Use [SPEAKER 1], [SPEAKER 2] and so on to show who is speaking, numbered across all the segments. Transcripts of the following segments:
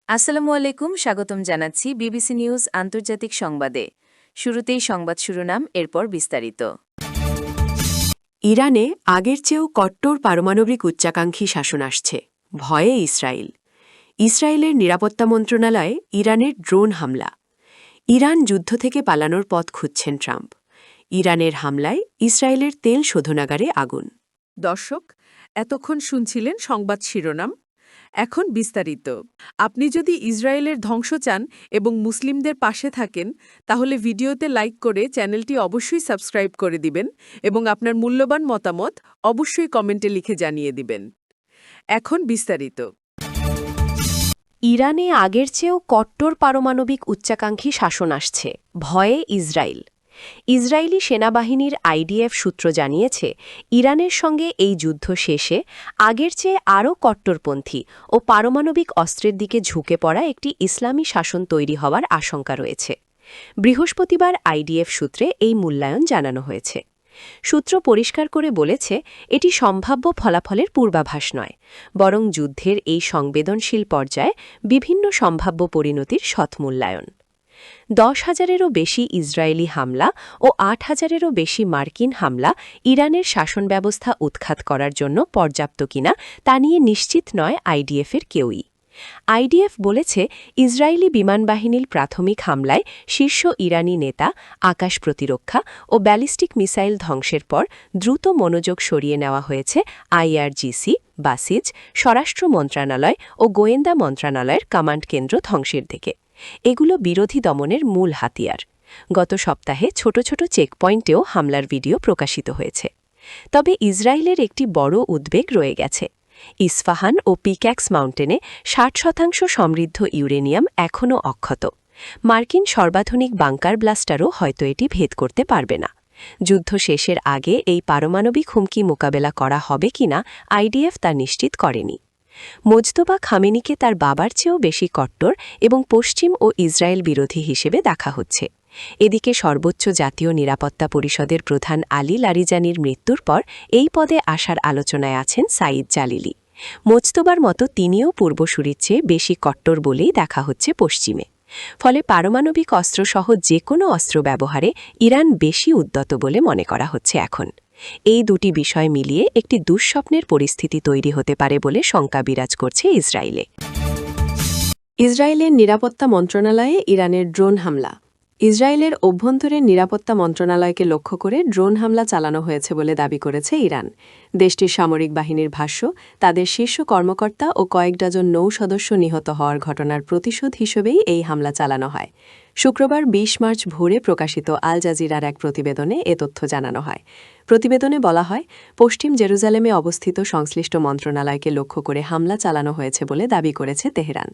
[SPEAKER 1] আসসালামু আলাইকুম, স্বাগতম জানাচ্ছি বিবিসি নিউজ আন্তর্জাতিক সংবাদে। শুরুতেই সংবাদ শিরোনাম, এরপর বিস্তারিত।
[SPEAKER 2] ইরানে আগের চেয়েও কট্টর পারমাণবিক উচ্চাকাঙ্ক্ষী শাসন আসছে, ভয়ে ইসরায়েল। ইসরায়েলের নিরাপত্তা মন্ত্রণালয়ে ইরানের ড্রোন হামলা। ইরান যুদ্ধ থেকে পালানোর পথ খুঁজছেন ট্রাম্প। ইরানের হামলায় ইসরায়েলের তেল শোধনাগারে আগুন।
[SPEAKER 3] দর্শক, এতক্ষণ শুনছিলেন সংবাদ শিরোনাম। এখন বিস্তারিত। আপনি যদি ইসরায়েলের ধ্বংস চান এবং মুসলিমদের পাশে থাকেন, তাহলে ভিডিওতে লাইক করে চ্যানেলটি অবশ্যই সাবস্ক্রাইব করে দিবেন এবং আপনার মূল্যবান মতামত অবশ্যই কমেন্টে লিখে জানিয়ে দিবেন। এখন বিস্তারিত।
[SPEAKER 2] ইরানে আগের চেয়েও কট্টর পারমাণবিক উচ্চাকাঙ্ক্ষী শাসন আসছে, ভয়ে ইসরায়েল। ইসরায়েলি সেনাবাহিনীর আইডিএফ সূত্র জানিয়েছে, ইরানের সঙ্গে এই যুদ্ধ শেষে আগের চেয়ে আরও কট্টরপন্থী ও পারমাণবিক অস্ত্রের দিকে ঝুঁকে পড়া একটি ইসলামী শাসন তৈরি হওয়ার আশঙ্কা রয়েছে। বৃহস্পতিবার আইডিএফ সূত্রে এই মূল্যায়ন জানানো হয়েছে। সূত্র পরিষ্কার করে বলেছে, এটি সম্ভাব্য ফলাফলের পূর্বাভাস নয়, বরং যুদ্ধের এই সংবেদনশীল পর্যায়ে বিভিন্ন সম্ভাব্য পরিণতির সৎমূল্যায়ন। 10,000-এরও বেশি ইসরায়েলি হামলা ও 8,000-এরও বেশি মার্কিন হামলা ইরানের শাসন ব্যবস্থা উৎখাত করার জন্য পর্যাপ্ত কিনা তা নিয়ে নিশ্চিত নয় আইডিএফের কেউই। আইডিএফ বলেছে, ইসরায়েলি বিমানবাহিনীর প্রাথমিক হামলায় শীর্ষ ইরানি নেতা, আকাশ প্রতিরক্ষা ও ব্যালিস্টিক মিসাইল ধ্বংসের পর দ্রুত মনোযোগ সরিয়ে নেওয়া হয়েছে আইআরজিসি, বাসিজ, স্বরাষ্ট্র মন্ত্রণালয় ও গোয়েন্দা মন্ত্রণালয়ের কমান্ড কেন্দ্র ধ্বংসের দিকে। এগুলো বিরোধী দমনের মূল হাতিয়ার। গত সপ্তাহে ছোট ছোট চেকপয়েন্টেও হামলার ভিডিও প্রকাশিত হয়েছে। তবে ইসরায়েলের একটি বড় উদ্বেগ রয়ে গেছে। ইস্পাহান ও পিক্যাক্স মাউন্টেনে 60% সমৃদ্ধ ইউরেনিয়াম এখনও অক্ষত। মার্কিন সর্বাধুনিক বাংকার ব্লাস্টারও হয়তো এটি ভেদ করতে পারবে না। যুদ্ধ শেষের আগে এই পারমাণবিক হুমকি মোকাবেলা করা হবে কিনা আইডিএফ তা নিশ্চিত করেনি। মোজতবা খামেনিকে তার বাবার চেয়েও বেশি কট্টর এবং পশ্চিম ও ইসরায়েল বিরোধী হিসেবে দেখা হচ্ছে। এদিকে সর্বোচ্চ জাতীয় নিরাপত্তা পরিষদের প্রধান আলী লারিজানির মৃত্যুর পর এই পদে আসার আলোচনায় আছেন সাঈদ জালিলি। মোজতবার মতো তিনিও পূর্বসূরির চেয়ে বেশি কট্টর বলেই দেখা হচ্ছে পশ্চিমে। ফলে পারমাণবিক অস্ত্রসহ যে কোনো অস্ত্র ব্যবহারে ইরান বেশি উদ্যত বলে মনে করা হচ্ছে এখন। এই দুটি বিষয় মিলিয়ে একটি দুঃস্বপ্নের পরিস্থিতি তৈরি হতে পারে বলে শঙ্কা বিরাজ করছে ইসরায়েলে। ইসরায়েলের নিরাপত্তা মন্ত্রণালয়ে ইরানের ড্রোন হামলা। ইসরায়েলের অভ্যন্তরীণ নিরাপত্তা মন্ত্রণালয়কে লক্ষ্য করে ড্রোন হামলা চালানো হয়েছে বলে দাবি করেছে ইরান। দেশটির সামরিক বাহিনীর ভাষ্য, তাদের শীর্ষ কর্মকর্তা ও কয়েক ডজন নৌ সদস্য নিহত হওয়ার ঘটনার প্রতিশোধ হিসেবেই এই হামলা চালানো হয়। শুক্রবার ২০ মার্চ ভোরে প্রকাশিত আল জাজিরার এক প্রতিবেদনে এ তথ্য জানানো হয়। প্রতিবেদনে বলা হয়, পশ্চিম জেরুজালেমে অবস্থিত সংশ্লিষ্ট মন্ত্রণালয়কে লক্ষ্য করে হামলা চালানো হয়েছে বলে দাবি করেছে তেহরান।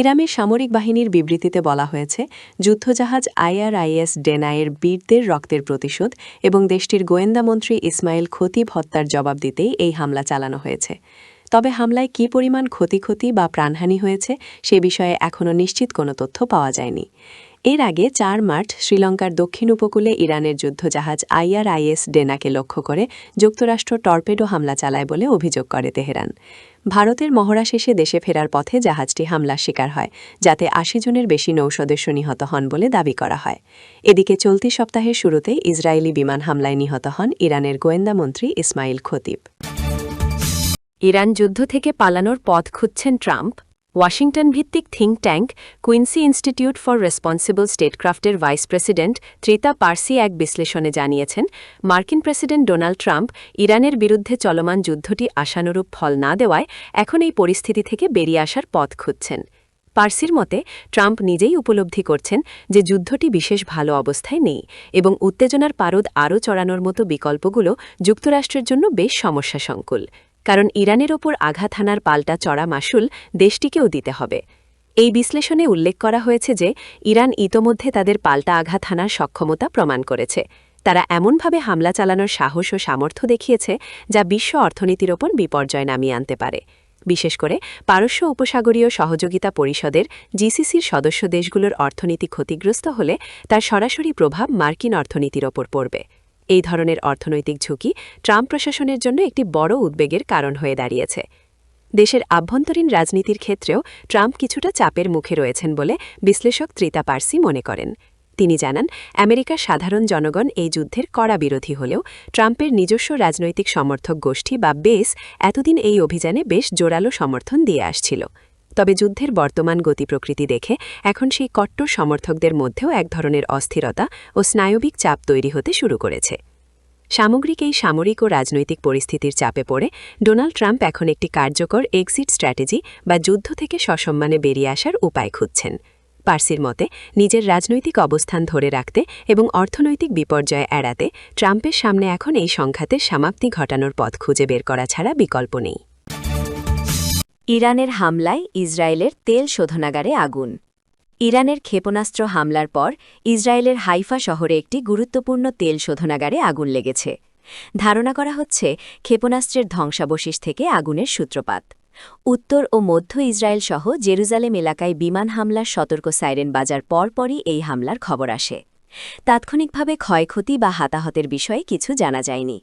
[SPEAKER 2] ইরানের সামরিক বাহিনীর বিবৃতিতে বলা হয়েছে, যুদ্ধজাহাজ আইআরআইএস ডেনায়ের বীরদের রক্তের প্রতিশোধ এবং দেশটির গোয়েন্দা মন্ত্রী ইসমাইল খতিব হত্যার জবাব দিতেই এই হামলা চালানো হয়েছে। তবে হামলায় কী পরিমাণ ক্ষয়ক্ষতি বা প্রাণহানি হয়েছে সে বিষয়ে এখনও নিশ্চিত কোনো তথ্য পাওয়া যায়নি। এর আগে ৪ মার্চ শ্রীলঙ্কার দক্ষিণ উপকূলে ইরানের যুদ্ধজাহাজ আইআরআইএস ডেনাকে লক্ষ্য করে যুক্তরাষ্ট্র টর্পেডো হামলা চালায় বলে অভিযোগ করে তেহরান। ভারতের মহড়া শেষে দেশে ফেরার পথে জাহাজটি হামলার শিকার হয়, যাতে ৮০ জনের বেশি নৌসদস্য নিহত হন বলে দাবি করা হয়। এদিকে চলতি সপ্তাহের শুরুতে ইসরায়েলি বিমান হামলায় নিহত হন ইরানের গোয়েন্দা মন্ত্রী ইসমাইল খতিব। ইরান যুদ্ধ থেকে পালানোর পথ খুঁজছেন ট্রাম্প। ওয়াশিংটন ভিত্তিক think tank Quincy Institute for Responsible স্টেটক্রাফটের ভাইস প্রেসিডেন্ট ত্রিতা পার্সি এক বিশ্লেষণে জানিয়েছেন, মার্কিন প্রেসিডেন্ট ডোনাল্ড ট্রাম্প ইরানের বিরুদ্ধে চলমান যুদ্ধটি আশানুরূপ ফল না দেওয়ায় এখন এই পরিস্থিতি থেকে বেরিয়ে আসার পথ খুঁজছেন। পার্সির মতে, ট্রাম্প নিজেই উপলব্ধি করছেন যে যুদ্ধটি বিশেষ ভালো অবস্থায় নেই এবং উত্তেজনার পারদ আরও চড়ানোর মতো বিকল্পগুলো যুক্তরাষ্ট্রের জন্য বেশ সমস্যাসংকুল, কারণ ইরানের ওপর আঘাত হানার পাল্টা চড়া মাশুল দেশটিকেও দিতে হবে। এই বিশ্লেষণে উল্লেখ করা হয়েছে যে ইরান ইতোমধ্যে তাদের পাল্টা আঘাত হানার সক্ষমতা প্রমাণ করেছে। তারা এমনভাবে হামলা চালানোর সাহস ও সামর্থ্য দেখিয়েছে যা বিশ্ব অর্থনীতির ওপর বিপর্যয় নামিয়ে আনতে পারে। বিশেষ করে পারস্য উপসাগরীয় সহযোগিতা পরিষদের জিসিসির সদস্য দেশগুলোর অর্থনীতি ক্ষতিগ্রস্ত হলে তার সরাসরি প্রভাব মার্কিন অর্থনীতির ওপর পড়বে। এই ধরনের অর্থনৈতিক ঝুঁকি ট্রাম্প প্রশাসনের জন্য একটি বড় উদ্বেগের কারণ হয়ে দাঁড়িয়েছে। দেশের আভ্যন্তরীণ রাজনীতির ক্ষেত্রেও ট্রাম্প কিছুটা চাপের মুখে রয়েছেন বলে বিশ্লেষক ত্রিতা পার্সি মনে করেন। তিনি জানান, আমেরিকার সাধারণ জনগণ এই যুদ্ধের কড়া বিরোধী হলেও ট্রাম্পের নিজস্ব রাজনৈতিক সমর্থক গোষ্ঠী বা বেস এতদিন এই অভিযানে বেশ জোরালো সমর্থন দিয়ে আসছিল। তবে যুদ্ধের বর্তমান গতি প্রকৃতি দেখে এখন সেই কট্টর সমর্থকদের মধ্যেও এক ধরনের অস্থিরতা ও স্নায়বিক চাপ তৈরি হতে শুরু করেছে। সামগ্রিক এই সামরিক ও রাজনৈতিক পরিস্থিতির চাপে পড়ে ডোনাল্ড ট্রাম্প এখন একটি কার্যকর এক্সিট স্ট্র্যাটেজি বা যুদ্ধ থেকে সসম্মানে বেরিয়ে আসার উপায় খুঁজছেন। পার্সির মতে, নিজের রাজনৈতিক অবস্থান ধরে রাখতে এবং অর্থনৈতিক বিপর্যয় এড়াতে ট্রাম্পের সামনে এখন এই সংঘাতের সমাপ্তি ঘটানোর পথ খুঁজে বের করা ছাড়া বিকল্প নেই।
[SPEAKER 1] ইরানের হামলায় ইসরায়েলের তেল শোধনাগারে আগুন। ইরানের ক্ষেপণাস্ত্র হামলার পর ইসরায়েলের হাইফা শহরে একটি গুরুত্বপূর্ণ তেল শোধনাগারে আগুন লেগেছে। ধারণা করা হচ্ছে ক্ষেপণাস্ত্রের ধ্বংসাবশেষ থেকে আগুনের সূত্রপাত। উত্তর ও মধ্য ইসরায়েল সহ জেরুজালেম এলাকায় বিমান হামলার সতর্ক সাইরেন বাজার পরপরই এই হামলার খবর আসে। তাৎক্ষণিকভাবে ক্ষয়ক্ষতি বা হতাহতের বিষয়ে কিছু জানা যায়নি।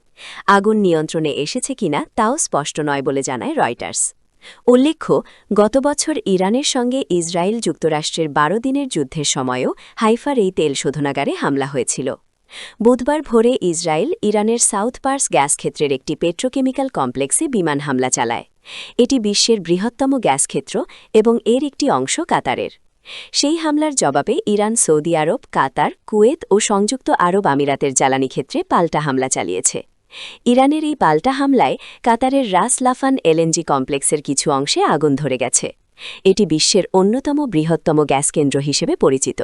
[SPEAKER 1] আগুন নিয়ন্ত্রণে এসেছে কিনা তাও স্পষ্ট নয় বলে জানায় রয়টার্স। উল্লেখ্য, গত বছর ইরানের সঙ্গে ইসরায়েল যুক্তরাষ্ট্রের ১২ দিনের যুদ্ধের সময়ও হাইফার এই তেল শোধনাগারে হামলা হয়েছিল। বুধবার ভোরে ইসরায়েল ইরানের সাউথ পার্স গ্যাস ক্ষেত্রের একটি পেট্রোকেমিক্যাল কমপ্লেক্সে বিমান হামলা চালায়। এটি বিশ্বের বৃহত্তম গ্যাস ক্ষেত্র এবং এর একটি অংশ কাতারের। সেই হামলার জবাবে ইরান সৌদি আরব, কাতার, কুয়েত ও সংযুক্ত আরব আমিরাতের জ্বালানি ক্ষেত্রে পাল্টা হামলা চালিয়েছে। ইরানের এই পাল্টা হামলায় কাতারের রাস লাফান এলএনজি কমপ্লেক্সের কিছু অংশে আগুন ধরে গেছে। এটি বিশ্বের অন্যতম বৃহত্তম গ্যাস কেন্দ্র হিসেবে পরিচিত।